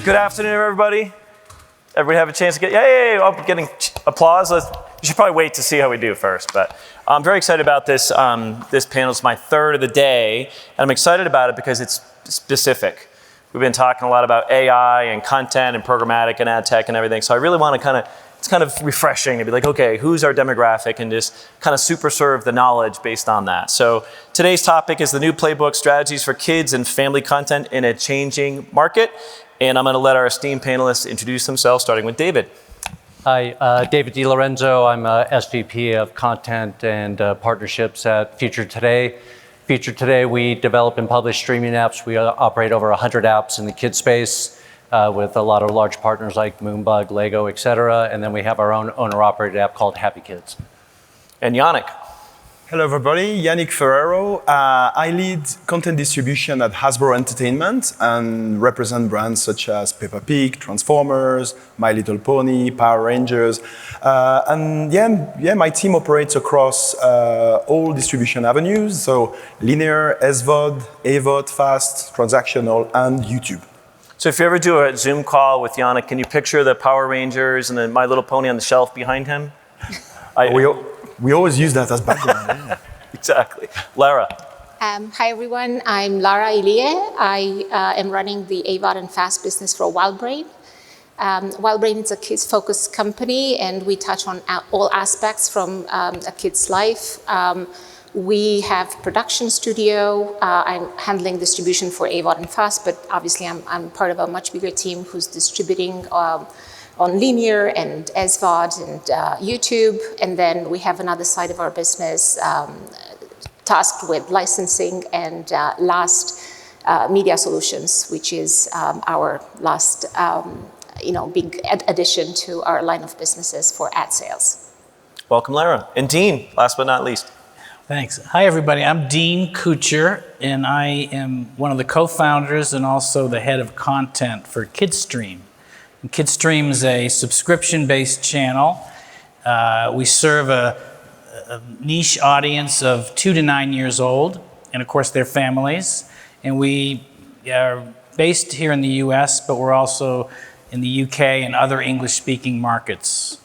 Good afternoon, everybody. Everybody have a chance to get, yay, oh, getting applause. You should probably wait to see how we do first, but I'm very excited about this. This panel is my third of the day, and I'm excited about it because it's specific. We've been talking a lot about AI and content and programmatic and ad tech and everything, so I really want to it's kind of refreshing to be like, okay, who's our demographic, and just kind of super serve the knowledge based on that. So today's topic is the new Playbook, Strategies for Kids and Family Content in a Changing Market. And I'm going to let our esteemed panelists introduce themselves, starting with David. Hi, David DiLorenzo. I'm SVP of Content and Partnerships at Future Today. Future Today, we develop and publish streaming apps. We operate over 100 apps in the kids space with a lot of large partners like Moonbug, Lego, et cetera. And then we have our own owner-operated app called Happy Kids. And Yannick. Hello, everybody. Yannick Ferrero. I lead content distribution at Hasbro Entertainment and represent brands such as Peppa Pig, Transformers, My Little Pony, Power Rangers. My team operates across all distribution avenues, so linear, SVOD, AVOD, fast, transactional, and YouTube. So if you ever do a Zoom call with Yannick, can you picture the Power Rangers and the My Little Pony on the shelf behind him? We always use that as background. Yeah. Exactly. Lara. Hi, everyone. I'm Lara Ilie. I am running the AVOD and FAST business for WildBrain. WildBrain is a kids-focused company, and we touch on all aspects from a kid's life. We have production studio. I'm handling distribution for AVOD and FAST, but obviously I'm part of a much bigger team who's distributing on linear and SVOD and YouTube. And then we have another side of our business tasked with licensing and last media solutions, which is our last big addition to our line of businesses for ad sales. Welcome, Lara. And Dean, last but not least. Thanks. Hi, everybody. I'm Dean Kucher, and I am one of the co-founders and also the head of content for KidStream. And KidStream is a subscription-based channel. We serve a niche audience of 2 to 9 years old, and of course their families. And we are based here in the US, but we're also in the UK and other English-speaking markets.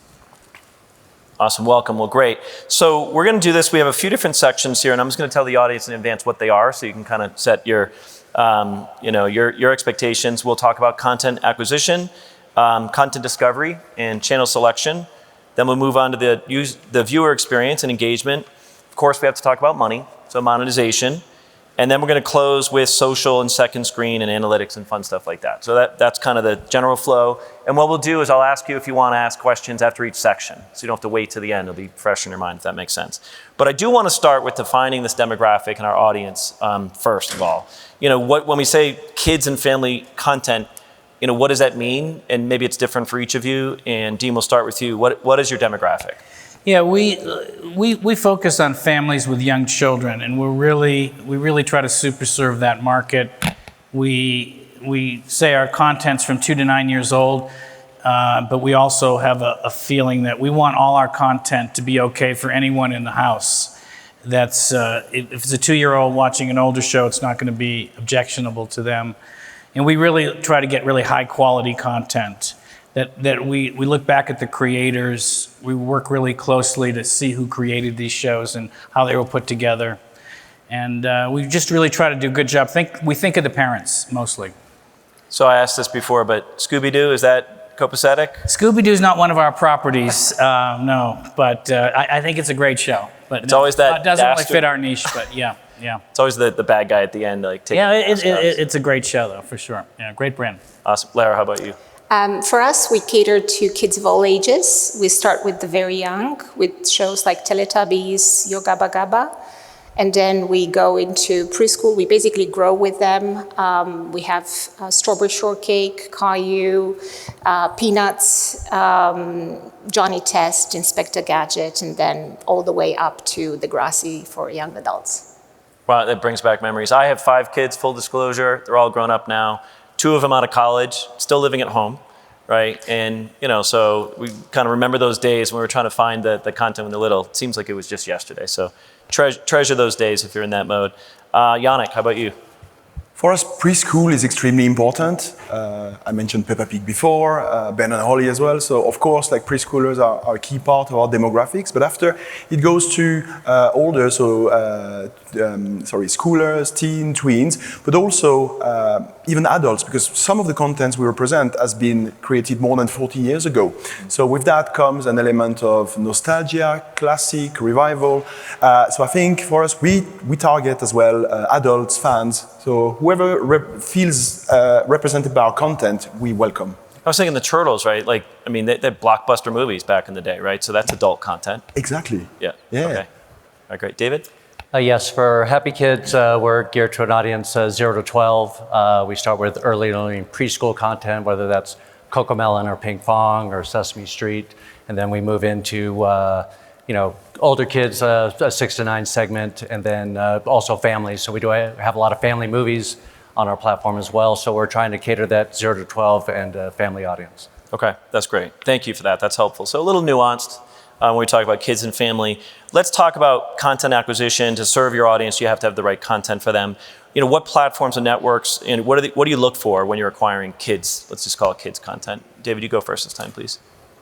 Awesome, welcome, well, great. So we're gonna do this, we have a few different sections here, and I'm just gonna tell the audience in advance what they are, so you can kind of set your expectations. We'll talk about content acquisition, content discovery, and channel selection. Then we'll move on to the viewer experience and engagement. Of course, we have to talk about money, so monetization. And then we're going to close with social and second screen and analytics and fun stuff like that. So that's kind of the general flow. And what we'll do is I'll ask you if you want to ask questions after each section. So you don't have to wait to the end. It'll be fresh in your mind, if that makes sense. But I do want to start with defining this demographic and our audience first of all. When we say kids and family content, what does that mean? And maybe it's different for each of you. And Dean, we'll start with you. What is your demographic? Yeah, we focus on families with young children, and we really try to super serve that market. We say our content's from 2 to 9 years old, but we also have a feeling that we want all our content to be okay for anyone in the house. That's if it's a 2-year-old watching an older show, it's not going to be objectionable to them. And we really try to get really high quality content. That we look back at the creators, we work really closely to see who created these shows and how they were put together. And we just really try to do a good job. We think of the parents, mostly. So I asked this before, but Scooby-Doo, is that copacetic? Scooby-Doo is not one of our properties, no. But I think it's a great show. But it's always that it doesn't really fit our niche, but yeah. It's always the bad guy at the end. It's a great show, though, for sure. Yeah, great brand. Awesome. Lara, how about you? For us, we cater to kids of all ages. We start with the very young with shows like Teletubbies, Yo Gabba Gabba. And then we go into preschool. We basically grow with them. We have Strawberry Shortcake, Caillou, Peanuts, Johnny Test, Inspector Gadget, and then all the way up to Degrassi for young adults. Wow, that brings back memories. I have 5 kids, full disclosure. They're all grown up now. 2 of them out of college, still living at home, right? And, so we kind of remember those days when we were trying to find the content when they're little. It seems like it was just yesterday. So treasure those days if you're in that mode. Yannick, how about you? For us, preschool is extremely important. I mentioned Peppa Pig before, Ben and Holly as well. So of course, like preschoolers are a key part of our demographics. But after it goes to older, so schoolers, teen, tweens, but also even adults, because some of the content we represent has been created more than 40 years ago. So with that comes an element of nostalgia, classic, revival. So I think for us, we target as well adults, fans. So whoever feels represented by our content, we welcome. I was thinking the Turtles, right? Like, I mean, they had blockbuster movies back in the day, right? So that's adult content. Exactly. Yeah. Yeah. Okay. All right, great. David? Yes, for Happy Kids, we're geared to an audience 0 to 12. We start with early learning preschool content, whether that's Cocomelon or Ping Pong or Sesame Street. And then we move into, older kids, a 6 to 9 segment, and then also families. So we do have a lot of family movies on our platform as well. So we're trying to cater that 0 to 12 and family audience. Okay, that's great. Thank you for that. That's helpful. So a little nuanced when we talk about kids and family. Let's talk about content acquisition. To serve your audience, you have to have the right content for them. What platforms and networks, and what do you look for when you're acquiring kids? Let's just call it kids content. David, you go first this time, please.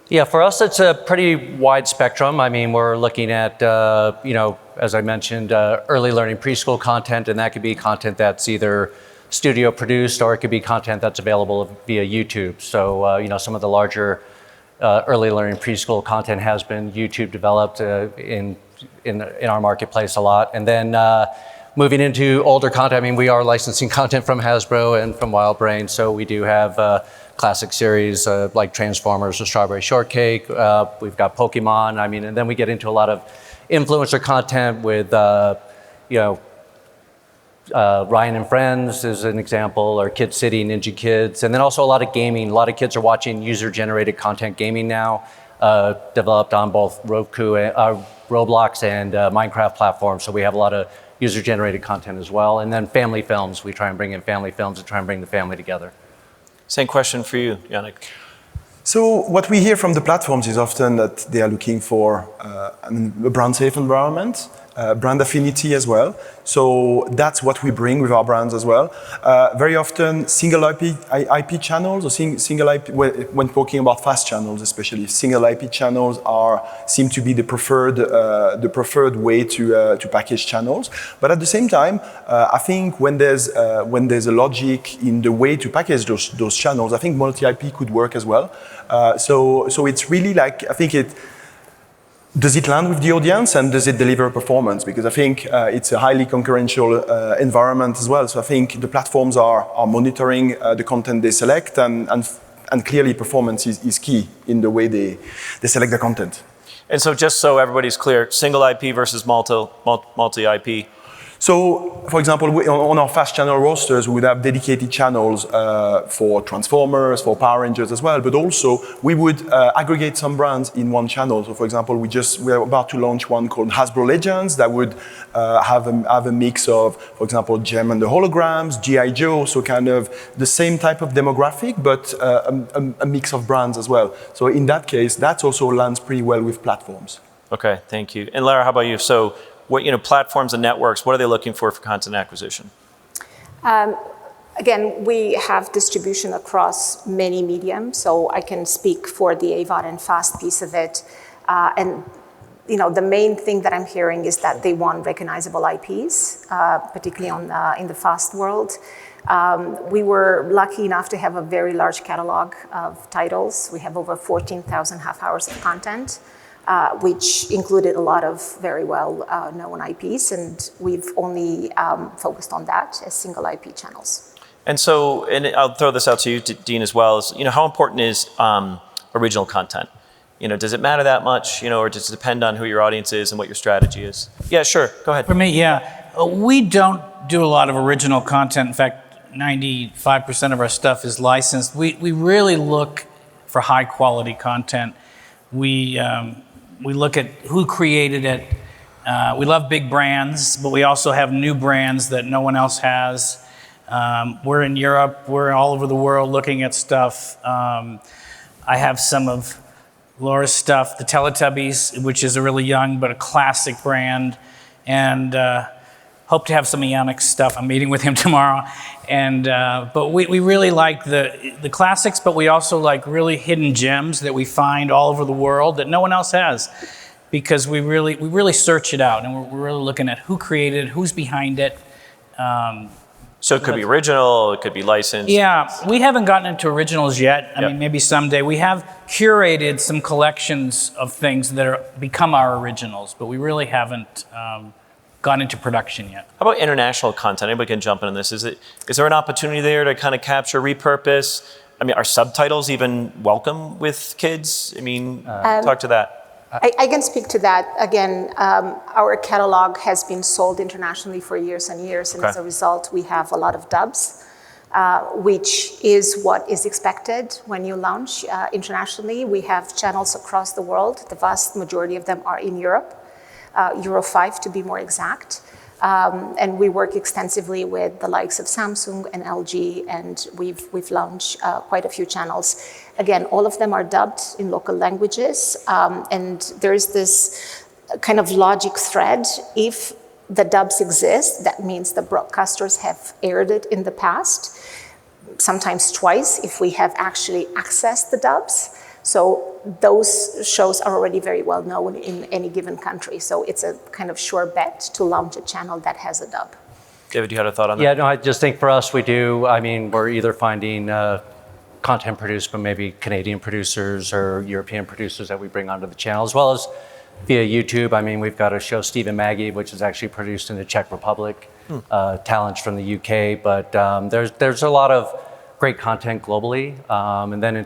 Yeah, for us, it's a pretty wide spectrum. I mean, we're looking at, as I mentioned, early learning preschool content, and that could be content that's either studio produced or it could be content that's available via YouTube. So, some of the larger early learning preschool content has been YouTube developed in our marketplace a lot. And then moving into older content, I mean, we are licensing content from Hasbro and from WildBrain, so we do have classic series like Transformers or Strawberry Shortcake. We've got Pokemon. I mean, and then we get into a lot of influencer content with, Ryan and Friends is an example, or Kid City, Ninja Kids, and then also a lot of gaming. A lot of kids are watching user-generated content gaming now, developed on both Roblox and Minecraft platforms. So we have a lot of user-generated content as well. And then family films. We try and bring in family films and try and bring the family together. Same question for you, Yannick. So what we hear from the platforms is often that they are looking for a brand-safe environment, brand affinity as well. So that's what we bring with our brands as well. Very often, single IP channels or single IP, when talking about fast channels especially, single IP channels seem to be the preferred way to package channels. But at the same time, I think when there's a logic in the way to package those channels, I think multi-IP could work as well. So it's really like, I think does it land with the audience and does it deliver performance? Because I think it's a highly concurrential environment as well. So I think the platforms are monitoring the content they select and clearly performance is key in the way they select the content. And so just so everybody's clear, single IP versus multi-IP. So, for example, on our fast channel rosters, we would have dedicated channels for Transformers, for Power Rangers as well, but also we would aggregate some brands in one channel. So, for example, we're about to launch one called Hasbro Legends that would have a mix of, for example, Gem and the Holograms, G.I. Joe, so kind of the same type of demographic, but a mix of brands as well. So in that case, that also lands pretty well with platforms. Okay, thank you. And Lara, how about you? So what, platforms and networks, what are they looking for content acquisition? Again, we have distribution across many mediums, so I can speak for the AVOD and FAST piece of it. And the main thing that I'm hearing is that they want recognizable IPs, particularly in the FAST world. We were lucky enough to have a very large catalog of titles. We have over 14,000 half hours of content. Which included a lot of very well-known IPs, and we've only focused on that as single IP channels. And so, and I'll throw this out to you, Dean, as well, is, how important is original content? Does it matter that much, or does it depend on who your audience is and what your strategy is? Yeah, sure, go ahead. For me, yeah. We don't do a lot of original content. In fact, 95% of our stuff is licensed. We really look for high-quality content. We look at who created it. We love big brands, but we also have new brands that no one else has. We're in Europe. We're all over the world looking at stuff. I have some of Laura's stuff, the Teletubbies, which is a really young but a classic brand. And Hope to have some of Yannick's stuff. I'm meeting with him tomorrow. And, but we really like the classics, but we also like really hidden gems that we find all over the world that no one else has. Because we really search it out, and we're really looking at who created it, who's behind it. So it could be original, it could be licensed. Yeah, we haven't gotten into originals yet. I mean, maybe someday. We have curated some collections of things that are become our originals, but we really haven't gone into production yet. How about international content? Anybody can jump in on this. Is there an opportunity there to kind of capture, repurpose? I mean, are subtitles even welcome with kids? I mean, talk to that. I can speak to that. Again, our catalog has been sold internationally for years and years, and as a result, we have a lot of dubs, which is what is expected when you launch internationally. We have channels across the world. The vast majority of them are in Europe, Euro 5 to be more exact. And we work extensively with the likes of Samsung and LG, and we've launched quite a few channels. Again, all of them are dubbed in local languages, and there's this kind of logic thread. If the dubs exist, that means the broadcasters have aired it in the past, sometimes twice if we have actually accessed the dubs. So those shows are already very well known in any given country. So it's a kind of sure bet to launch a channel that has a dub. David, you had a thought on that? Yeah, no, I just think for us, we're either finding content produced from maybe Canadian producers or European producers that we bring onto the channel, as well as via YouTube. I mean, we've got a show, Steve and Maggie, which is actually produced in the Czech Republic, talents from the UK, but there's a lot of great content globally. And then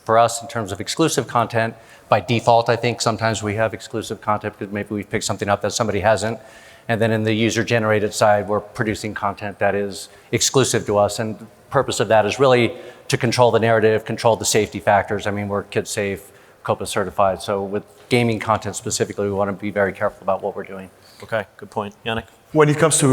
for us, in terms of exclusive content, by default, I think sometimes we have exclusive content because maybe we've picked something up that somebody hasn't. And then in the user-generated side, we're producing content that is exclusive to us. And the purpose of that is really to control the narrative, control the safety factors. I mean, we're kid safe, COPA certified. So with gaming content specifically, we want to be very careful about what we're doing. Okay, good point. Yannick? When it comes to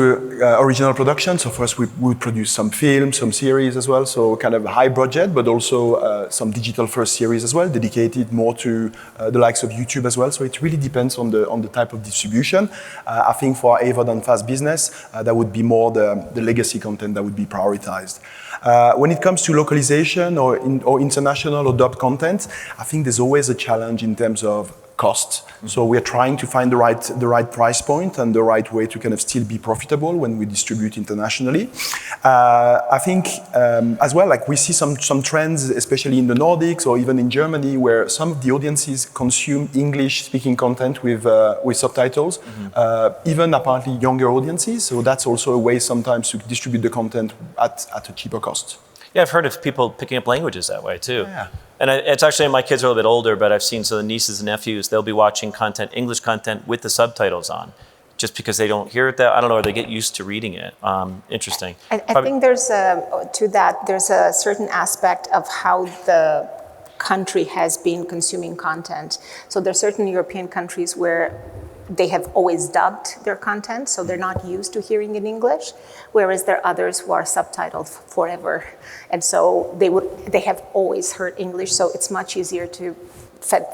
original production, so first we produce some films, some series as well, so kind of high budget, but also some digital first series as well, dedicated more to the likes of YouTube as well. So it really depends on the type of distribution. I think for our AVOD and FAST business, that would be more the legacy content that would be prioritized. When it comes to localization or international or dubbed content, I think there's always a challenge in terms of cost. So we're trying to find the right price point and the right way to kind of still be profitable when we distribute internationally. I think as well, like we see some trends, especially in the Nordics or even in Germany, where some of the audiences consume English-speaking content with subtitles, even apparently younger audiences. So that's also a way sometimes to distribute the content at a cheaper cost. Yeah, I've heard of people picking up languages that way too. Yeah. And it's actually, my kids are a little bit older, but I've seen some of the nieces and nephews, they'll be watching English content with the subtitles on, just because they don't hear it I don't know, or they get used to reading it. Interesting. I think there's a certain aspect of how the country has been consuming content. So there are certain European countries where they have always dubbed their content, so they're not used to hearing in English, whereas there are others who are subtitled forever. And so they have always heard English, so it's much easier to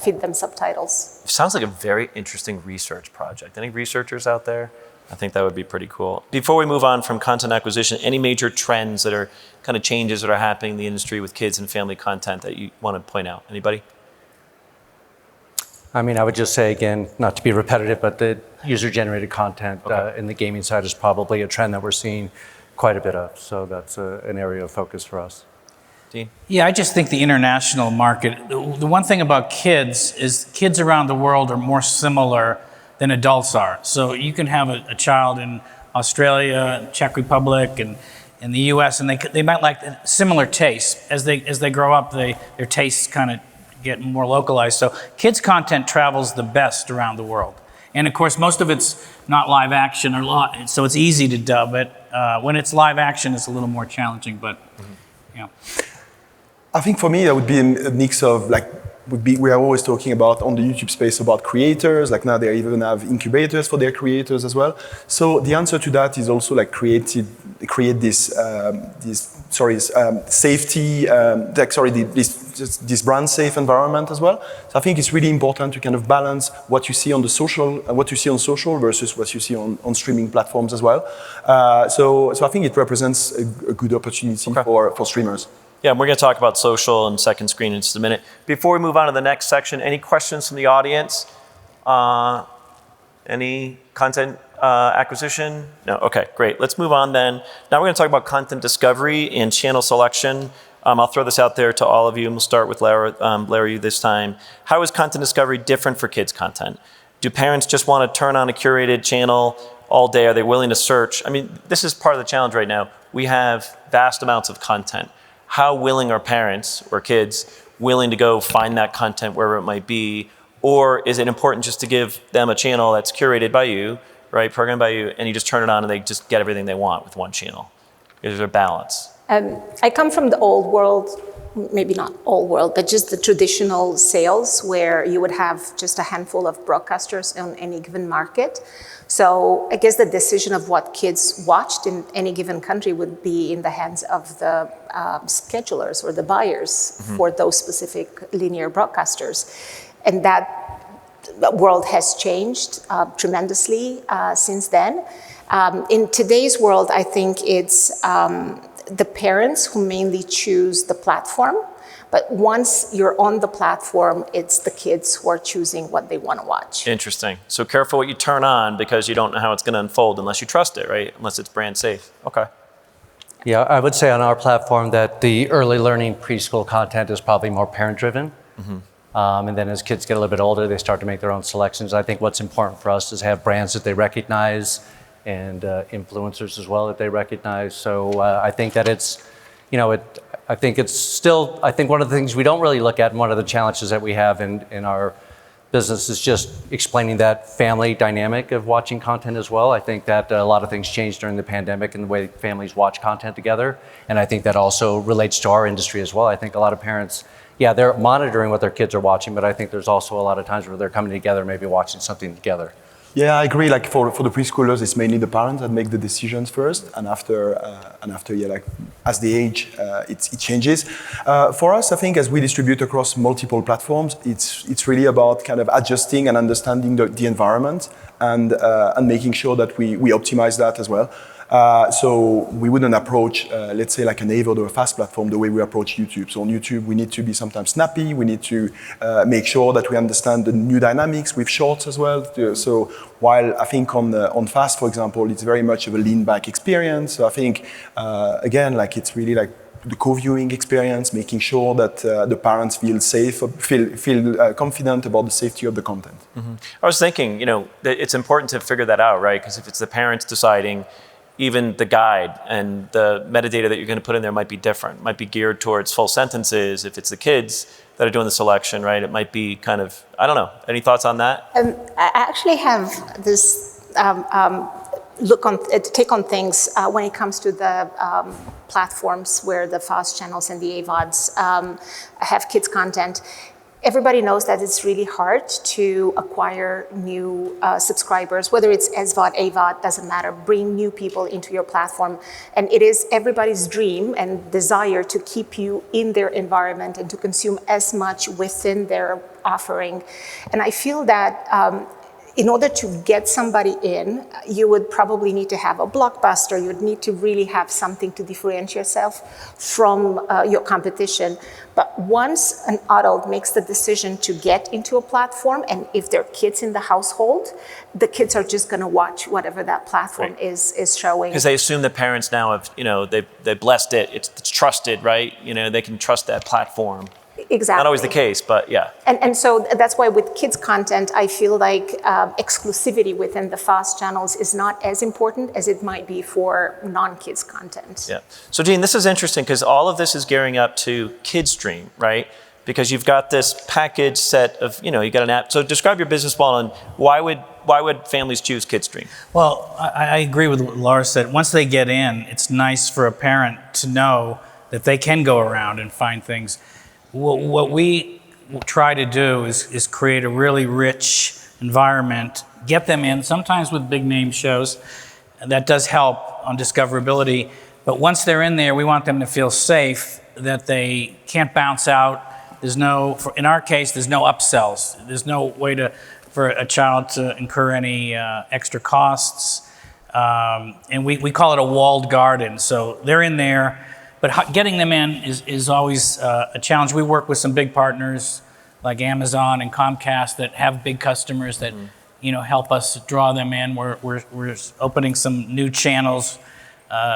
feed them subtitles. Sounds like a very interesting research project. Any researchers out there? I think that would be pretty cool. Before we move on from content acquisition, any major trends that are kind of changes that are happening in the industry with kids and family content that you want to point out? Anybody? I mean, I would just say, again, not to be repetitive, but the user-generated content in the gaming side is probably a trend that we're seeing quite a bit of. So that's an area of focus for us. Dean? Yeah, I just think the international market, the one thing about kids is kids around the world are more similar than adults are. So you can have a child in Australia, Czech Republic, and in the US, and they might like similar tastes. As they grow up, their tastes kind of get more localized. So kids' content travels the best around the world. And of course, most of it's not live action so it's easy to dub it. When it's live action, it's a little more challenging, but yeah. I think for me, that would be a mix of we are always talking about on the YouTube space about creators, like now they even have incubators for their creators as well. So the answer to that is also like create this safety, this brand safe environment as well. So I think it's really important to kind of balance what you see on the social, versus what you see on streaming platforms as well. So I think it represents a good opportunity for streamers. Yeah, and we're going to talk about social and second screen in just a minute. Before we move on to the next section, any questions from the audience? Any content acquisition? No? Okay, great. Let's move on then. Now we're going to talk about content discovery and channel selection. I'll throw this out there to all of you, and we'll start with Larry this time. How is content discovery different for kids' content? Do parents just want to turn on a curated channel all day? Are they willing to search? I mean, this is part of the challenge right now. We have vast amounts of content. How willing are parents or kids willing to go find that content wherever it might be? Or is it important just to give them a channel that's curated by you, right, programmed by you, and you just turn it on and they just get everything they want with one channel? Is there a balance? I come from the old world, maybe not old world, but just the traditional sales where you would have just a handful of broadcasters on any given market. So I guess the decision of what kids watched in any given country would be in the hands of the schedulers or the buyers for those specific linear broadcasters. And that world has changed tremendously since then. In today's world, I think it's the parents who mainly choose the platform. But once you're on the platform, it's the kids who are choosing what they want to watch. Interesting. So careful what you turn on because you don't know how it's going to unfold unless you trust it, right? Unless it's brand safe. Okay. Yeah, I would say on our platform that the early learning preschool content is probably more parent-driven. And then as kids get a little bit older, they start to make their own selections. I think what's important for us is have brands that they recognize and influencers as well that they recognize. So I think that it's, I think it's still, I think one of the things we don't really look at and one of the challenges that we have in our business is just explaining that family dynamic of watching content as well. I think that a lot of things changed during the pandemic and the way families watch content together. And I think that also relates to our industry as well. I think a lot of parents, yeah, they're monitoring what their kids are watching, but I think there's also a lot of times where they're coming together, maybe watching something together. Yeah, I agree. Like for the preschoolers, it's mainly the parents that make the decisions first, and after, like as they age, it changes. For us, I think as we distribute across multiple platforms, it's really about kind of adjusting and understanding the environment and making sure that we optimize that as well. So we wouldn't approach, let's say, like an AVOD or a FAST platform the way we approach YouTube. So on YouTube, we need to be sometimes snappy. We need to make sure that we understand the new dynamics with shorts as well. So while I think on FAST, for example, it's very much of a lean back experience. So I think, again, like it's really like the co-viewing experience, making sure that the parents feel safe, feel confident about the safety of the content. I was thinking, that it's important to figure that out, right? Because if it's the parents deciding, even the guide and the metadata that you're going to put in there might be different, might be geared towards full sentences. If it's the kids that are doing the selection, right, it might be kind of, I don't know. Any thoughts on that? I actually have this take on things when it comes to the platforms where the FAST channels and the AVODs have kids content. Everybody knows that it's really hard to acquire new subscribers, whether it's SVOD, AVOD, doesn't matter, bring new people into your platform. And it is everybody's dream and desire to keep you in their environment and to consume as much within their offering. And I feel that in order to get somebody in, you would probably need to have a blockbuster. You'd need to really have something to differentiate yourself from your competition. But once an adult makes the decision to get into a platform, and if there are kids in the household, the kids are just going to watch whatever that platform is showing. Because they assume the parents now have, they blessed it. It's trusted, right? They can trust that platform. Exactly. Not always the case, but yeah. And so that's why with kids content, I feel like exclusivity within the FAST channels is not as important as it might be for non-kids content. Yeah. So Dean, this is interesting because all of this is gearing up to KidStream, right? Because you've got this package set of, you got an app. So describe your business model and why would families choose KidStream? Well, I agree with what Laura said. Once they get in, it's nice for a parent to know that they can go around and find things. What we try to do is create a really rich environment, get them in, sometimes with big name shows. That does help on discoverability. But once they're in there, we want them to feel safe, that they can't bounce out. In our case, there's no upsells. There's no way for a child to incur any extra costs. And we call it a walled garden. So they're in there, but getting them in is always a challenge. We work with some big partners like Amazon and Comcast that have big customers that help us draw them in. We're opening some new channels.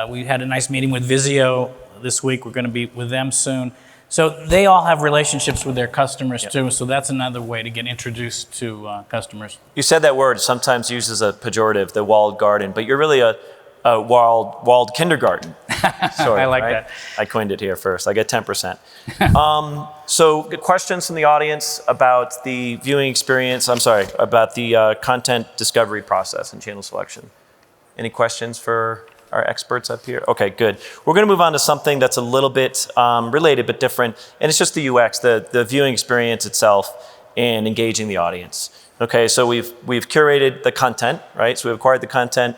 We had a nice meeting with Vizio this week. We're going to be with them soon. So they all have relationships with their customers too. So that's another way to get introduced to customers. You said that word, sometimes used as a pejorative, the walled garden, but you're really a walled kindergarten. I like that. I coined it here first. I get 10%. So questions from the audience about the viewing experience, about the content discovery process and channel selection. Any questions for our experts up here? Okay, good. We're going to move on to something that's a little bit related but different, and it's just the UX, the viewing experience itself and engaging the audience. Okay, so we've curated the content, right? So we've acquired the content.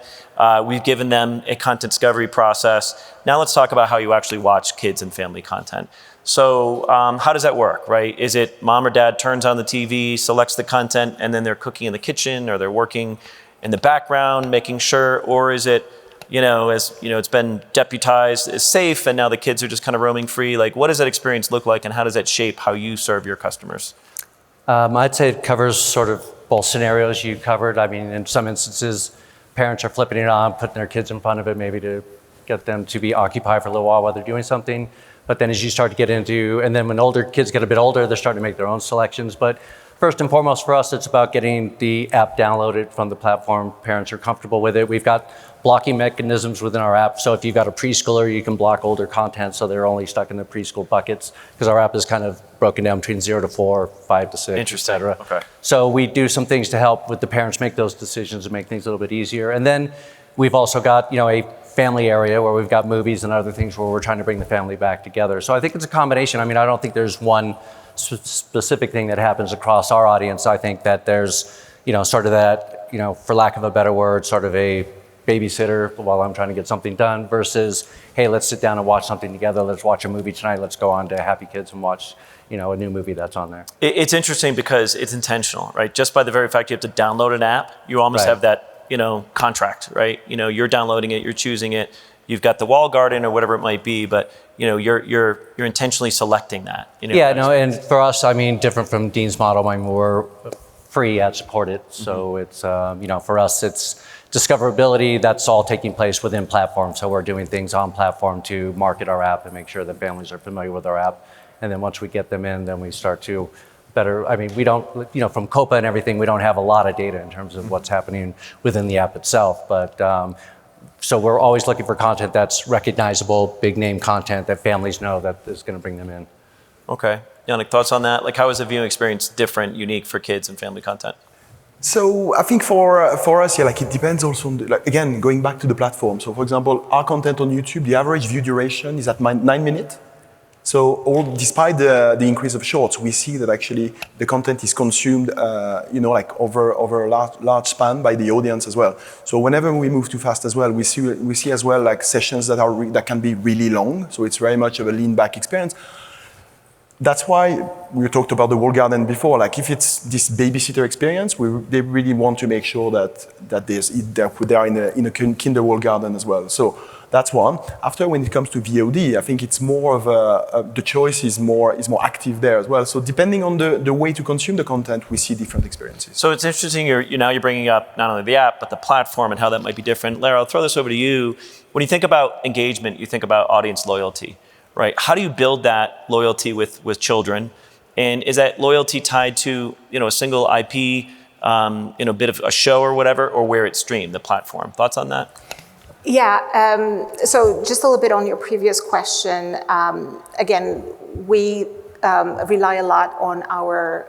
We've given them a content discovery process. Now let's talk about how you actually watch kids and family content. So how does that work, right? Is it mom or dad turns on the TV, selects the content, and then they're cooking in the kitchen or they're working in the background, making sure, or is it, it's been deputized as safe and now the kids are just kind of roaming free? Like, what does that experience look like and how does that shape how you serve your customers? I'd say it covers sort of both scenarios you covered. I mean, in some instances, parents are flipping it on, putting their kids in front of it, maybe to get them to be occupied for a little while they're doing something. But then as you start to get into, and then when older kids get a bit older, they're starting to make their own selections. But first and foremost for us, it's about getting the app downloaded from the platform. Parents are comfortable with it. We've got blocking mechanisms within our app. So if you've got a preschooler, you can block older content so they're only stuck in the preschool buckets, because our app is kind of broken down between 0 to 4, 5 to 6, et cetera. Okay. So we do some things to help with the parents make those decisions and make things a little bit easier. And then we've also got, a family area where we've got movies and other things where we're trying to bring the family back together. So I think it's a combination. I mean, I don't think there's one specific thing that happens across our audience. I think that there's, sort of that, for lack of a better word, sort of a babysitter while I'm trying to get something done versus, hey, let's sit down and watch something together. Let's watch a movie tonight. Let's go on to Happy Kids and watch, a new movie that's on there. It's interesting because it's intentional, right? Just by the very fact you have to download an app, you almost have that, contract, right? You're downloading it, you're choosing it. You've got the wall garden or whatever it might be, but you're intentionally selecting that. And for us, I mean, different from Dean's model. I mean, we're free ad supported, so it's for us, it's discoverability. That's all taking place within platform. So we're doing things on platform to market our app and make sure that families are familiar with our app. And then once we get them in, then we start to better. I mean, we don't, from COPA and everything, we don't have a lot of data in terms of what's happening within the app itself, but. So we're always looking for content that's recognizable, big name content that families know that is going to bring them in. Okay. Yannick, thoughts on that? Like, how is the viewing experience different, unique for kids and family content? So I think for us, it depends also on, again, going back to the platform. So for example, our content on YouTube, the average view duration is at 9 minutes. So despite the increase of shorts, we see that actually the content is consumed, over a large span by the audience as well. So whenever we move too fast as well, we see as well sessions that can be really long. So it's very much of a lean back experience. That's why we talked about the walled garden before. Like if it's this babysitter experience, they really want to make sure that they're in a kinder walled garden as well. So that's one. After, when it comes to VOD, I think it's more of the choice is more active there as well. So depending on the way to consume the content, we see different experiences. So it's interesting. You're bringing up not only the app but the platform and how that might be different. Lara, I'll throw this over to you. When you think about engagement, you think about audience loyalty, right? How do you build that loyalty with children? And is that loyalty tied to a single IP, bit of a show or whatever, or where it's streamed, the platform? Thoughts on that? Yeah, so just a little bit on your previous question. Again, we rely a lot on our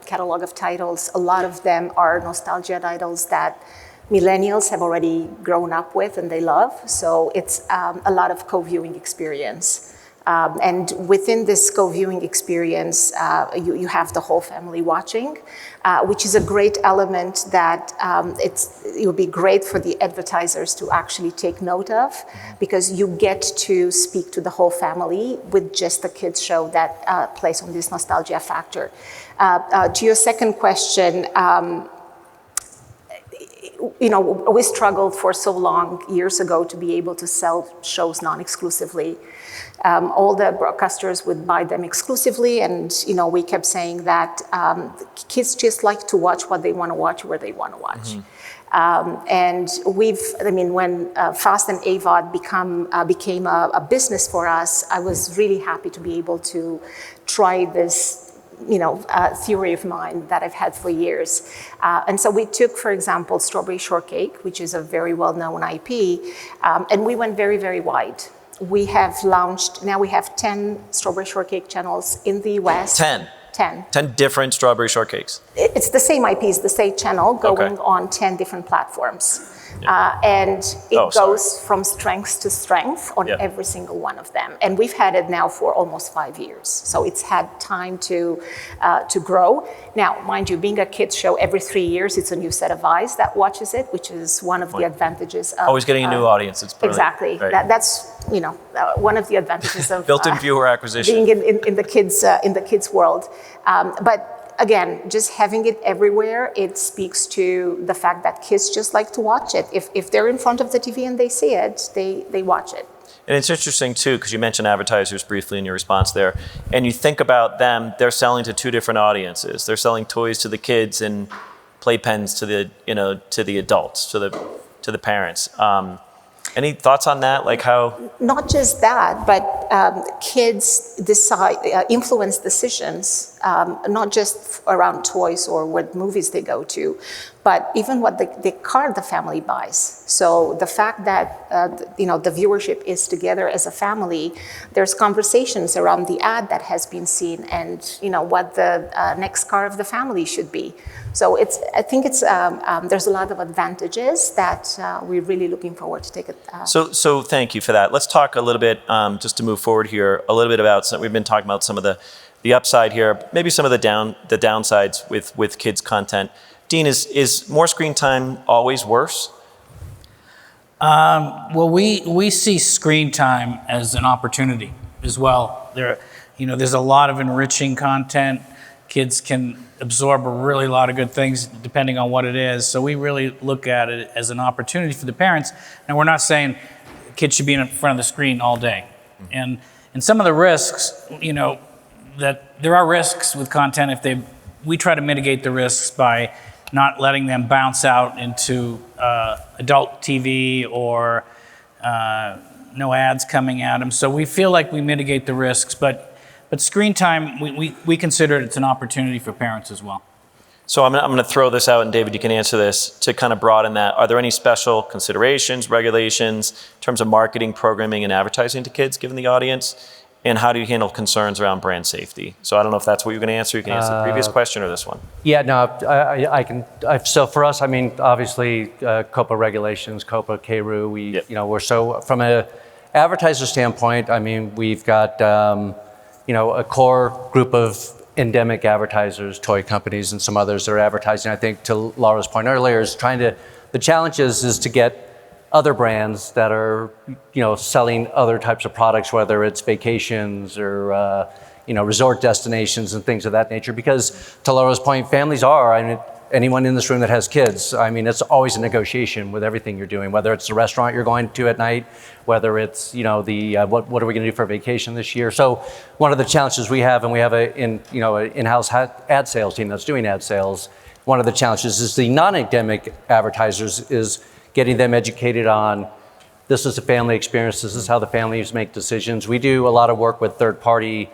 catalog of titles. A lot of them are nostalgia titles that millennials have already grown up with and they love. So it's a lot of co-viewing experience. And within this co-viewing experience, you have the whole family watching, which is a great element that it would be great for the advertisers to actually take note of, because you get to speak to the whole family with just the kids show that plays on this nostalgia factor. To your second question, we struggled for so long years ago to be able to sell shows non-exclusively. All the broadcasters would buy them exclusively, and we kept saying that kids just like to watch what they want to watch where they want to watch. And when FAST and AVOD became a business for us, I was really happy to be able to try this theory of mine that I've had for years. And so we took, for example, Strawberry Shortcake, which is a very well-known IP, and we went very, very wide. We have launched, now we have 10 Strawberry Shortcake channels in the US. 10? 10. 10 different Strawberry Shortcakes? It's the same IP, it's the same channel going on 10 different platforms. And it goes from strength to strength on every single one of them. And we've had it now for almost 5 years. So it's had time to grow. Now, mind you, being a kids show, every 3 years, it's a new set of eyes that watches it, which is one of the advantages of... Always getting a new audience. It's brilliant. Exactly. Right. That's one of the advantages of... Built-in viewer acquisition. Being in the kids world. But again, just having it everywhere, it speaks to the fact that kids just like to watch it. If they're in front of the TV and they see it, they watch it. And it's interesting too, because you mentioned advertisers briefly in your response there, and you think about them, they're selling to two different audiences. They're selling toys to the kids and playpens to the adults, to the parents. Any thoughts on that? Like how? Not just that, but kids influence decisions, not just around toys or what movies they go to, but even what the car the family buys. So the fact that the viewership is together as a family, there's conversations around the ad that has been seen and what the next car of the family should be. So I think there's a lot of advantages that we're really looking forward to take it. So thank you for that. Let's talk a little bit, just to move forward here, a little bit about, we've been talking about some of the upside here, maybe some of the downsides with kids content. Dean, is more screen time always worse? Well, we see screen time as an opportunity as well. There's a lot of enriching content. Kids can absorb a really lot of good things depending on what it is. So we really look at it as an opportunity for the parents. And we're not saying kids should be in front of the screen all day. And some of the risks, that there are risks with content we try to mitigate the risks by not letting them bounce out into adult TV or no ads coming at them. So we feel like we mitigate the risks, but screen time, we consider it's an opportunity for parents as well. So I'm going to throw this out, and David, you can answer this to kind of broaden that. Are there any special considerations, regulations in terms of marketing, programming, and advertising to kids given the audience? And how do you handle concerns around brand safety? So I don't know if that's what you're going to answer. You can answer the previous question or this one. Yeah, no, I can. So for us, obviously, COPA regulations, COPA, KRU, we're so, from an advertiser standpoint, we've got, a core group of endemic advertisers, toy companies, and some others that are advertising. I think to Laura's point earlier, the challenge is to get other brands that are, selling other types of products, whether it's vacations or, resort destinations and things of that nature. Because to Laura's point, families are, anyone in this room that has kids, it's always a negotiation with everything you're doing, whether it's the restaurant you're going to at night, whether it's, what are we going to do for vacation this year? So one of the challenges we have, and we have an in-house ad sales team that's doing ad sales, one of the challenges is the non-endemic advertisers is getting them educated on, this is a family experience, this is how the families make decisions. We do a lot of work with third-party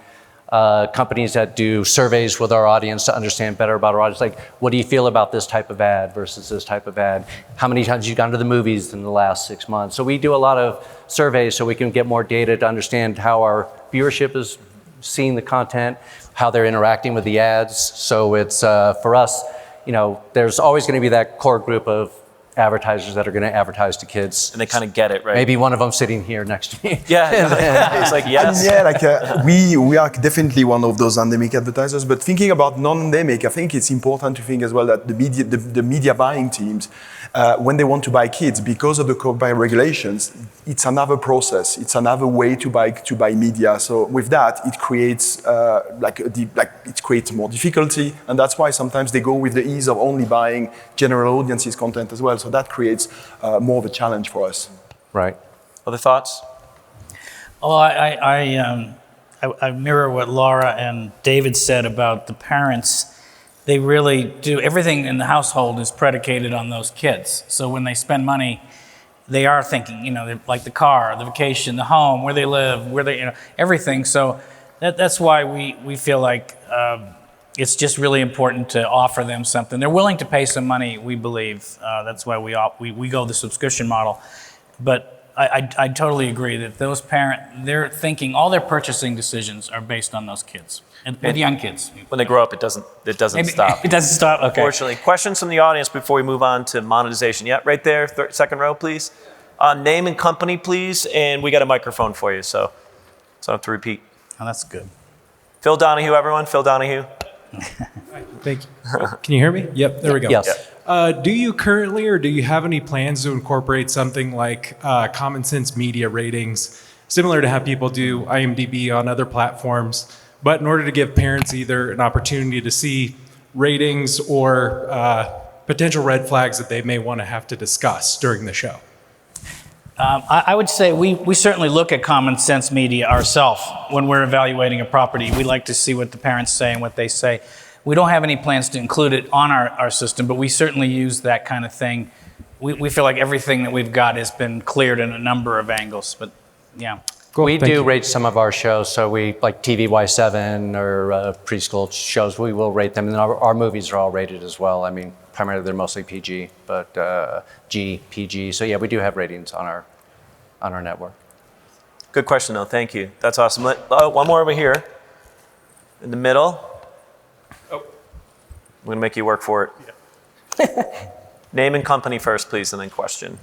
companies that do surveys with our audience to understand better about our audience. Like, what do you feel about this type of ad versus this type of ad? How many times have you gone to the movies in the last 6 months? So we do a lot of surveys so we can get more data to understand how our viewership is seeing the content, how they're interacting with the ads. So it's, for us, there's always going to be that core group of advertisers that are going to advertise to kids. And they kind of get it, right? Maybe one of them sitting here next to me. Yeah, it's like, yes. Yeah, like we are definitely one of those endemic advertisers. But thinking about non-endemic, I think it's important to think as well that the media buying teams, when they want to buy kids, because of the copyright regulations, it's another process. It's another way to buy media. So with that, it creates it creates more difficulty, and that's why sometimes they go with the ease of only buying general audiences content as well. So that creates more of a challenge for us. Right. Other thoughts? Well, I mirror what Laura and David said about the parents. They really do, everything in the household is predicated on those kids. So when they spend money, they are thinking, like the car, the vacation, the home, where they live, everything. So that's why we feel like it's just really important to offer them something. They're willing to pay some money, we believe. That's why we go the subscription model. But I totally agree that those parents, they're thinking, all their purchasing decisions are based on those kids, with young kids. When they grow up, it doesn't stop. It doesn't stop, okay. Unfortunately. Questions from the audience before we move on to monetization. Yeah, right there, second row, please. Name and company, please, and we got a microphone for you, so I don't have to repeat. Oh, that's good. Phil Donahue, everyone. Phil Donahue. Thank you. Can you hear me? Yep, there we go. Yes. Do you currently, or do you have any plans to incorporate something like common sense media ratings, similar to how people do IMDb on other platforms, but in order to give parents either an opportunity to see ratings or potential red flags that they may want to have to discuss during the show? I would say we certainly look at common sense media ourselves when we're evaluating a property. We like to see what the parents say and what they say. We don't have any plans to include it on our system, but we certainly use that kind of thing. We feel like everything that we've got has been cleared in a number of angles, but yeah. Cool, We thank do you. rate some of our shows, so we, like TVY7 or preschool shows, we will rate them. And our movies are all rated as well. I mean, primarily they're mostly PG, but G, PG. So yeah, we do have ratings on our network. Good question, though. Thank you. That's awesome. One more over here in the middle. I'm going to make you work for it. Name and company first, please, and then question.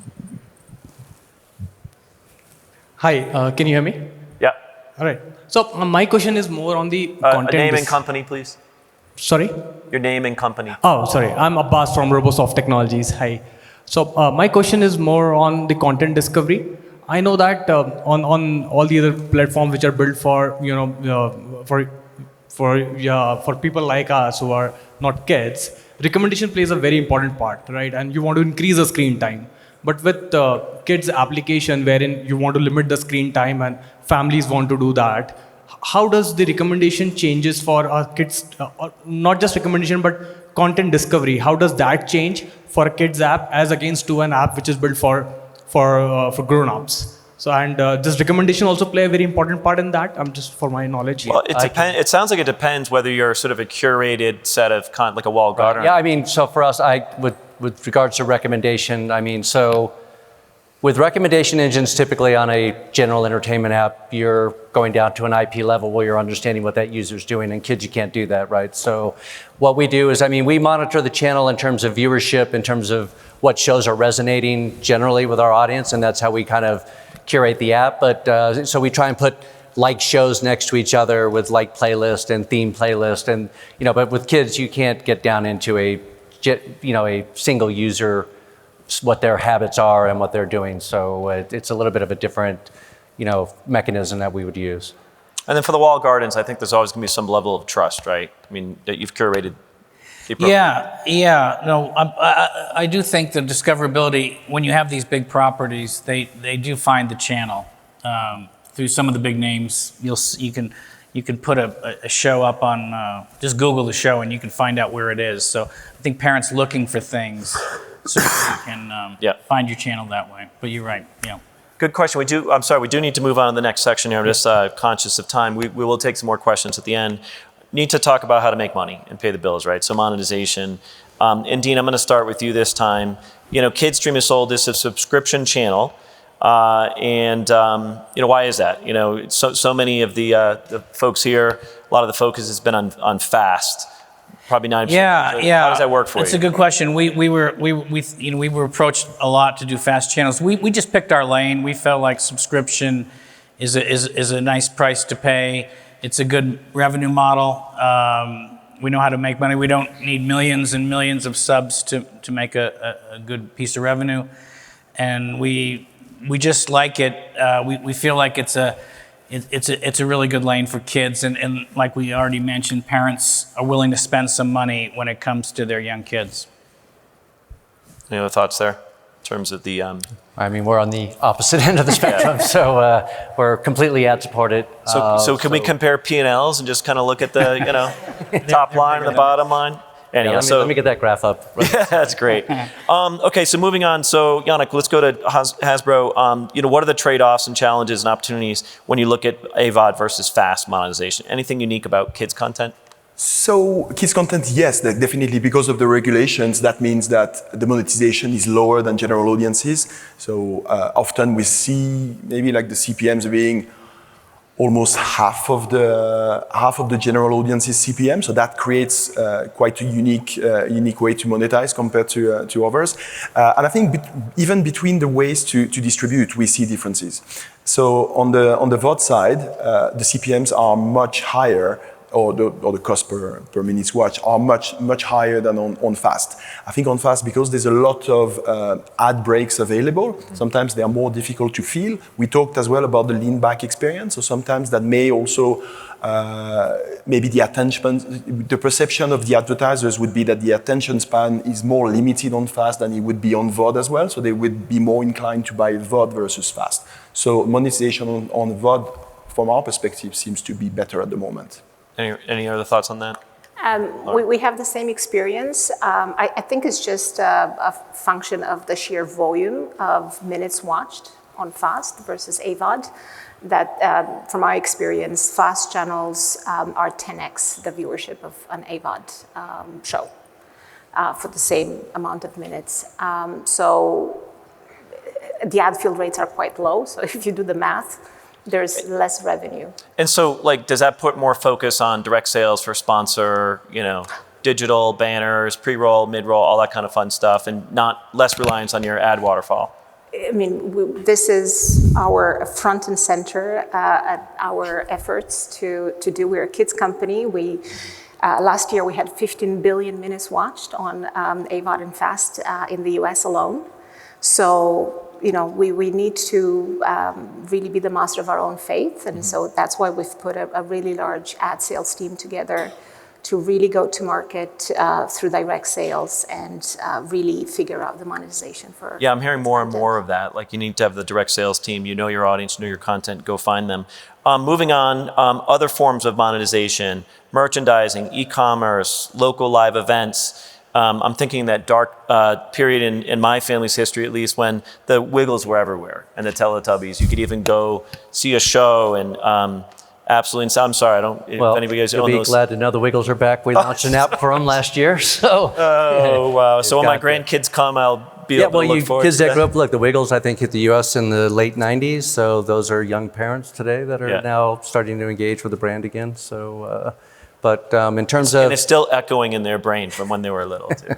Hi, can you hear me? Yeah. All right. So my question is more on the content. Name and company, please. Sorry? Your name and company. Oh, sorry. I'm Abbas from Robosoft Technologies. Hi. So my question is more on the content discovery. I know that on all the other platforms which are built for for people like us who are not kids, recommendation plays a very important part, right? And you want to increase the screen time. But with kids application wherein you want to limit the screen time and families want to do that, how does the recommendation changes for our kids, not just recommendation, but content discovery? How does that change for a kids app as against to an app which is built for grown-ups? So, and does recommendation also play a very important part in that? Just for my knowledge. Well, it sounds like it depends whether you're sort of a curated set of like a walled garden. Yeah, I mean, so for us, with regards to recommendation, I mean, so with recommendation engines, typically on a general entertainment app, you're going down to an IP level where you're understanding what that user's doing, and kids, you can't do that, right? So what we do is, I mean, we monitor the channel in terms of viewership, in terms of what shows are resonating generally with our audience, and that's how we kind of curate the app. But so we try and put like shows next to each other with like playlist and theme playlist, and but with kids, you can't get down into a single user, what their habits are and what they're doing. So it's a little bit of a different, mechanism that we would use. And then for the walled gardens, I think there's always going to be some level of trust, right? I mean, that you've curated. Yeah. No, I do think the discoverability, when you have these big properties, they do find the channel through some of the big names. You can put a show up on, just Google the show and you can find out where it is. So I think parents looking for things certainly can find your channel that way. But you're right, yeah. Good question. We do need to move on to the next section here. I'm just conscious of time. We will take some more questions at the end. Need to talk about how to make money and pay the bills, right? So monetization. And Dean, I'm going to start with you this time. KidStream is sold as a subscription channel. And why is that? So many of the folks here, a lot of the focus has been on FAST. probably 90%. Yeah, So yeah. How does that work for That's you? a good question. We were approached a lot to do fast channels. We just picked our lane. We felt like subscription is a nice price to pay. It's a good revenue model. We know how to make money. We don't need millions and millions of subs to make a good piece of revenue, and we just like it. We feel like it's a really good lane for kids, and like we already mentioned, parents are willing to spend some money when it comes to their young kids. Any other thoughts there in terms of the? I mean, we're on the opposite end of the spectrum, so we're completely ad supported. So can we compare P&Ls and just kind of look at the top line and the bottom line? Anyhow, Let me get that graph up. Yeah, that's great. Okay, so moving on. So Yannick, let's go to Hasbro. What are the trade-offs and challenges and opportunities when you look at AVOD versus fast monetization? Anything unique about kids content? So kids content, yes, definitely because of the regulations. That means that the monetization is lower than general audiences. So often we see maybe like the CPMs being almost half of the general audience's CPM. So that creates quite a unique way to monetize compared to others. And I think even between the ways to distribute, we see differences. So on the VOD side, the CPMs are much higher, or the cost per minutes watch are much higher than on fast. I think on fast, because there's a lot of ad breaks available, sometimes they are more difficult to feel. We talked as well about the lean back experience, so sometimes that may also maybe the perception of the advertisers would be that the attention span is more limited on fast than it would be on VOD as well, so they would be more inclined to buy VOD versus fast. So monetization on VOD, from our perspective, seems to be better at the moment. Any other thoughts on that? We have the same experience. I think it's just a function of the sheer volume of minutes watched on fast versus AVOD. That, from our experience, fast channels are 10x the viewership of an AVOD show for the same amount of minutes. So the ad field rates are quite low. So if you do the math, there's less revenue. And so, does that put more focus on direct sales for sponsor, digital banners, pre-roll, mid-roll, all that kind of fun stuff, and less reliance on your ad waterfall? I mean, this is our front and center at our efforts to do. We're a kids company. Last year we had 15 billion minutes watched on AVOD and FAST in the US alone. So, we need to really be the master of our own fate. And so that's why we've put a really large ad sales team together to really go to market through direct sales and really figure out the monetization for. Yeah, I'm hearing more and more of that. You need to have the direct sales team. You know your audience, know your content, go find them. Moving on, other forms of monetization, merchandising, e-commerce, local live events. I'm thinking that dark period in my family's history, at least, when the Wiggles were everywhere and the Teletubbies. You could even go see a show and absolutely. I'm sorry, I don't. Well, if anybody guys you'll own be those. glad to know the Wiggles are back. We launched an app for them last year, so. Oh wow! So when my grandkids come, I'll be able to look forward. Kids to that grew up, look, the Wiggles I think hit the U.S. in the late '90s, so those are young parents today that are now starting to engage with the brand again. So. But in terms of... And it's still echoing in their brain from when they were little, too.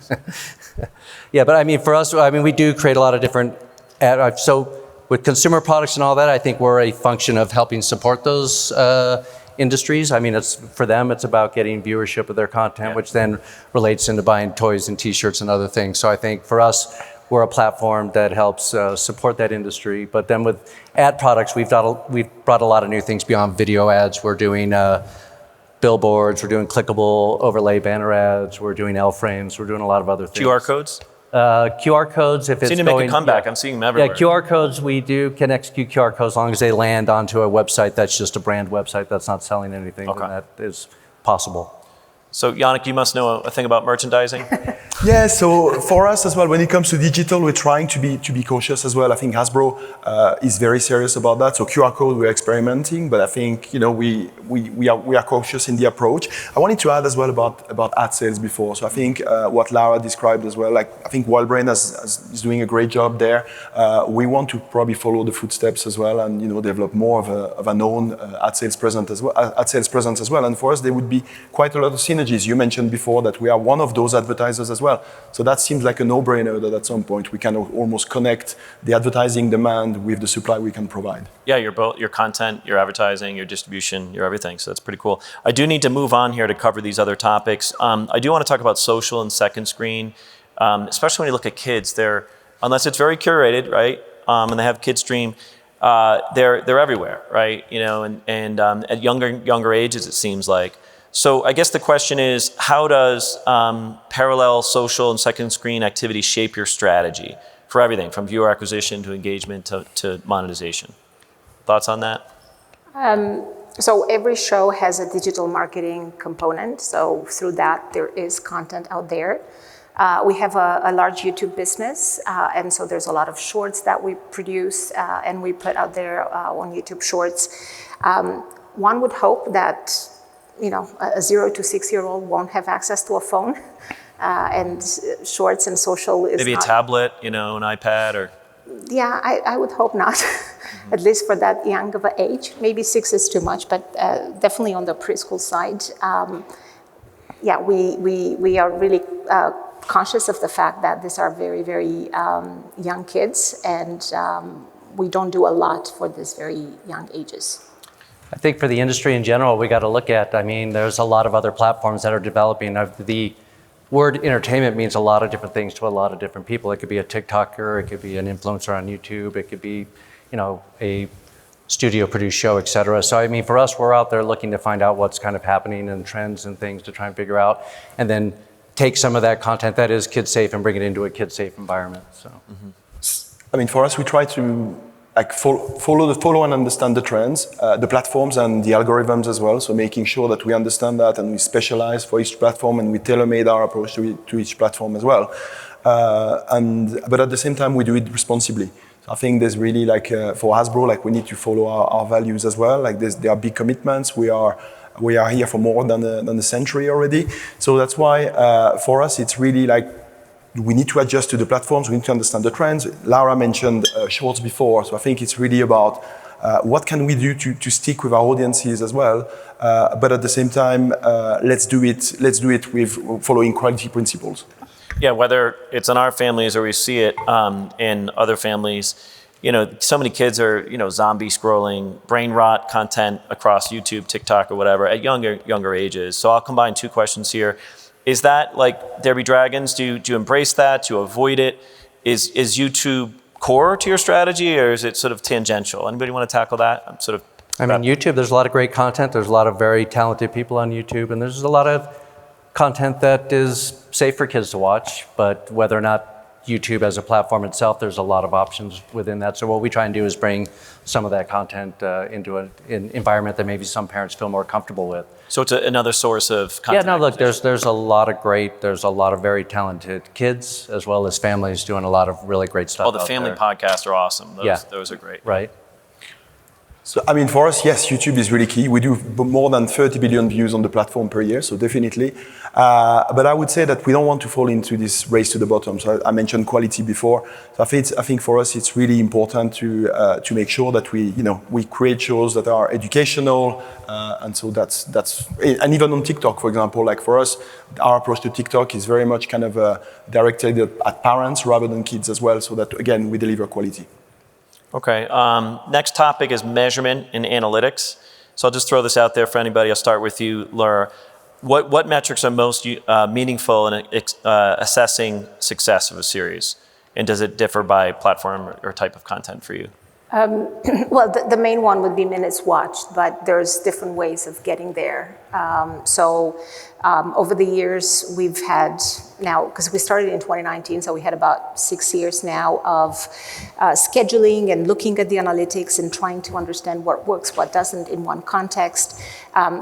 Yeah, but I mean, for us, we do create a lot of different... So with consumer products and all that, I think we're a function of helping support those industries. I mean, for them, it's about getting viewership of their content, which then relates into buying toys and T-shirts and other things. So I think for us, we're a platform that helps support that industry. But then with ad products, we've brought a lot of new things beyond video ads. We're doing... billboards, we're doing clickable overlay banner ads, we're doing L frames, we're doing a lot of other things. QR codes? QR codes, if it's seem to make a comeback. I'm seeing them everywhere. Yeah, QR codes, we can execute QR codes as long as they land onto a website that's just a brand website that's not selling anything, then that is possible. So Yannick, you must know a thing about merchandising. Yeah, so for us as well, when it comes to digital, we're trying to be cautious as well. I think Hasbro is very serious about that. So QR code, we're experimenting, but I think we are cautious in the approach. I wanted to add as well about ad sales before. So I think what Lara described as well, I think Wildbrain is doing a great job there. We want to probably follow the footsteps as well, and develop more of a known ad sales presence as well. And for us, there would be quite a lot of synergy synergies. You mentioned before that we are one of those advertisers as well. So that seems like a no-brainer that at some point we can almost connect the advertising demand with the supply we can provide. Yeah, your content, your advertising, your distribution, your everything. So that's pretty cool. I do need to move on here to cover these other topics. I do want to talk about social and second screen, especially when you look at kids. Unless it's very curated, right, and they have kid stream, they're everywhere, right? And at younger ages, it seems like. So I guess the question is, how does parallel social and second screen activity shape your strategy for everything from viewer acquisition to engagement to monetization? Thoughts on that? So every show has a digital marketing component. So through that, there is content out there. We have a large YouTube business, and so there's a lot of shorts that we produce and we put out there on YouTube Shorts. One would hope that a 0 to 6-year-old won't have access to a phone, and shorts and social is maybe not, a tablet, an iPad, or yeah, I would hope not, at least for that young of an age. Maybe 6 is too much, but definitely on the preschool side. Yeah, we are really conscious of the fact that these are very, very young kids, and we don't do a lot for these very young ages. I think for the industry in general, we got to look at, there's a lot of other platforms that are developing. The word entertainment means a lot of different things to a lot of different people. It could be a TikToker, it could be an influencer on YouTube, it could be, a studio produced show, et cetera. So for us, we're out there looking to find out what's kind of happening and trends and things to try and figure out, and then take some of that content that is kid safe and bring it into a kid safe environment. So, For us, we try to follow and understand the trends, the platforms and the algorithms as well. So making sure that we understand that and we specialize for each platform and we tailor-made our approach to each platform as well. But at the same time, we do it responsibly. So I think there's really for Hasbro, we need to follow our values as well. There are big commitments. We are here for more than a century already. So that's why for us, it's really we need to adjust to the platforms. We need to understand the trends. Lara mentioned shorts before. So I think it's really about what can we do to stick with our audiences as well. But at the same time, let's do it with following quality principles. Yeah, whether it's in our families or we see it in other families, so many kids are, zombie scrolling, brain rot content across YouTube, TikTok, or whatever at younger ages. So I'll combine two questions here. Is that There Be Dragons? Do you embrace that? Do you avoid it? Is YouTube core to your strategy, or is it sort of tangential? Anybody want to tackle that? YouTube, there's a lot of great content. There's a lot of very talented people on YouTube, and there's a lot of content that is safe for kids to watch, but whether or not YouTube as a platform itself, there's a lot of options within that. So what we try and do is bring some of that content into an environment that maybe some parents feel more comfortable with. So it's another source of content. Yeah, no, look, there's a lot of very talented kids as well as families doing a lot of really great stuff. Oh, the family podcasts are awesome. Those are great. Right. So, for us, yes, YouTube is really key. We do more than 30 billion views on the platform per year, so definitely. But I would say that we don't want to fall into this race to the bottom. So I mentioned quality before. So I think for us, it's really important to make sure that we create shows that are educational, and so that's and even on TikTok, for example, for us, our approach to TikTok is very much kind of directed at parents rather than kids as well, so that again we deliver quality. Okay, next topic is measurement and analytics. So I'll just throw this out there for anybody. I'll start with you, Laura. What metrics are most meaningful in assessing success of a series? And does it differ by platform or type of content for you? Well, the main one would be minutes watched, but there's different ways of getting there. Over the years, we've had now, because we started in 2019, so we had about 6 years now of scheduling and looking at the analytics and trying to understand what works, what doesn't in one context.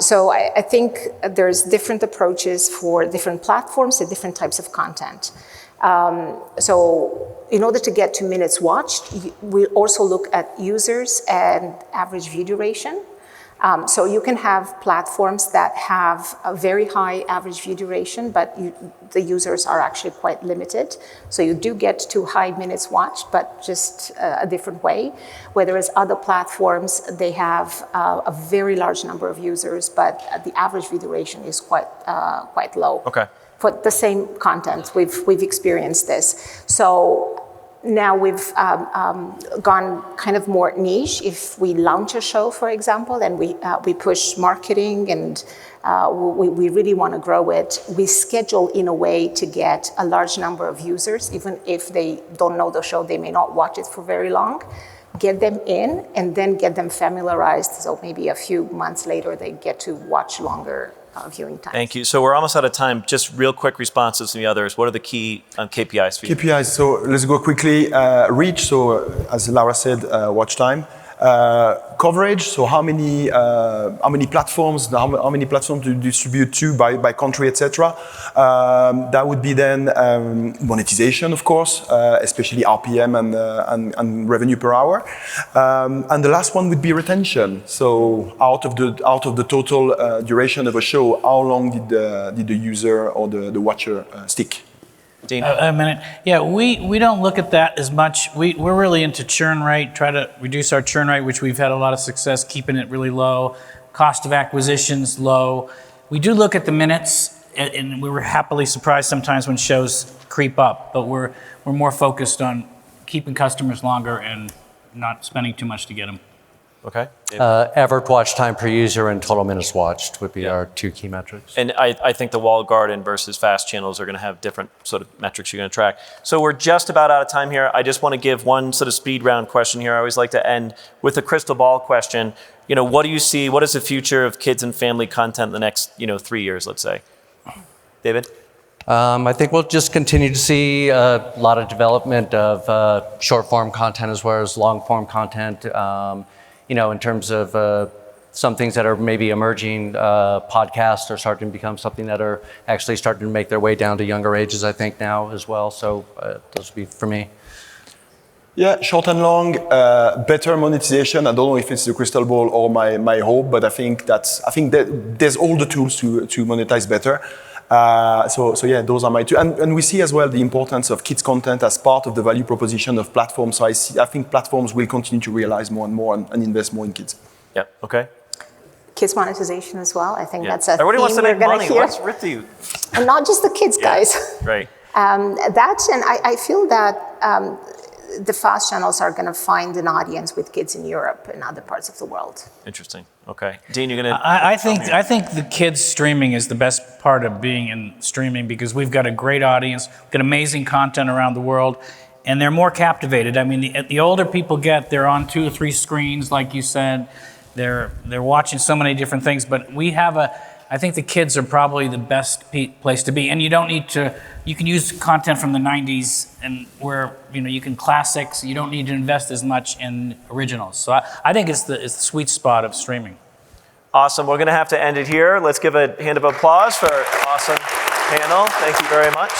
So I think there's different approaches for different platforms and different types of content. So in order to get to minutes watched, we also look at users and average view duration. So you can have platforms that have a very high average view duration, but the users are actually quite limited. So you do get to high minutes watched, but just a different way. Whereas other platforms, they have a very large number of users, but the average view duration is quite low. Okay. For the same content, we've experienced this. So now we've gone kind of more niche. If we launch a show, for example, and we push marketing and we really want to grow it, we schedule in a way to get a large number of users, even if they don't know the show, they may not watch it for very long. Get them in and then get them familiarized. So maybe a few months later, they get to watch longer viewing time. Thank you. So we're almost out of time. Just real quick responses from the others. What are the key KPIs for you? KPIs, so let's go quickly. Reach, so as Lara said, watch time. Coverage, so how many platforms do you distribute to by country, etc. That would be then monetization, of course, especially RPM and revenue per hour. And the last one would be retention. So out of the total duration of a show, how long did the user or the watcher stick? Dean? A minute. Yeah, we don't look at that as much. We're really into churn rate, try to reduce our churn rate, which we've had a lot of success keeping it really low. Cost of acquisition's low. We do look at the minutes, and we were happily surprised sometimes when shows creep up, but we're more focused on keeping customers longer and not spending too much to get them. Okay. Average watch time per user and total minutes watched would be our two key metrics. And I think the walled garden versus fast channels are going to have different sort of metrics you're going to track. So we're just about out of time here. I just want to give one sort of speed round question here. I always like to end with a crystal ball question. What do you see? What is the future of kids and family content in the next 3 years, let's say? David? I think we'll just continue to see a lot of development of short form content as well as long form content. In terms of some things that are maybe emerging, podcasts are starting to become something that are actually starting to make their way down to younger ages, I think, now as well. So those would be for me. Yeah, short and long, better monetization. I don't know if it's the crystal ball or my hope, but I think that there's all the tools to monetize better. So yeah, those are my two. And we see as well the importance of kids content as part of the value proposition of platforms. So I think platforms will continue to realize more and more and invest more in kids. Yeah, okay. Kids monetization as well. I think that's a Everybody theme wants to we're make gonna money. hear. What's with you? And not just the kids, guys. Right. And I feel that the fast channels are going to find an audience with kids in Europe and other parts of the world. Interesting. Okay. Dean, you're going to... I think the kids streaming is the best part of being in streaming because we've got a great audience, we've got amazing content around the world, and they're more captivated. I mean, the older people get, they're on 2 or 3 screens, like you said. They're watching so many different things, but I think the kids are probably the best place to be. And you can use content from the 90s and where, you can classics, you don't need to invest as much in originals. So I think it's the sweet spot of streaming. Awesome. We're going to have to end it here. Let's give a hand of applause for our awesome panel. Thank you very much.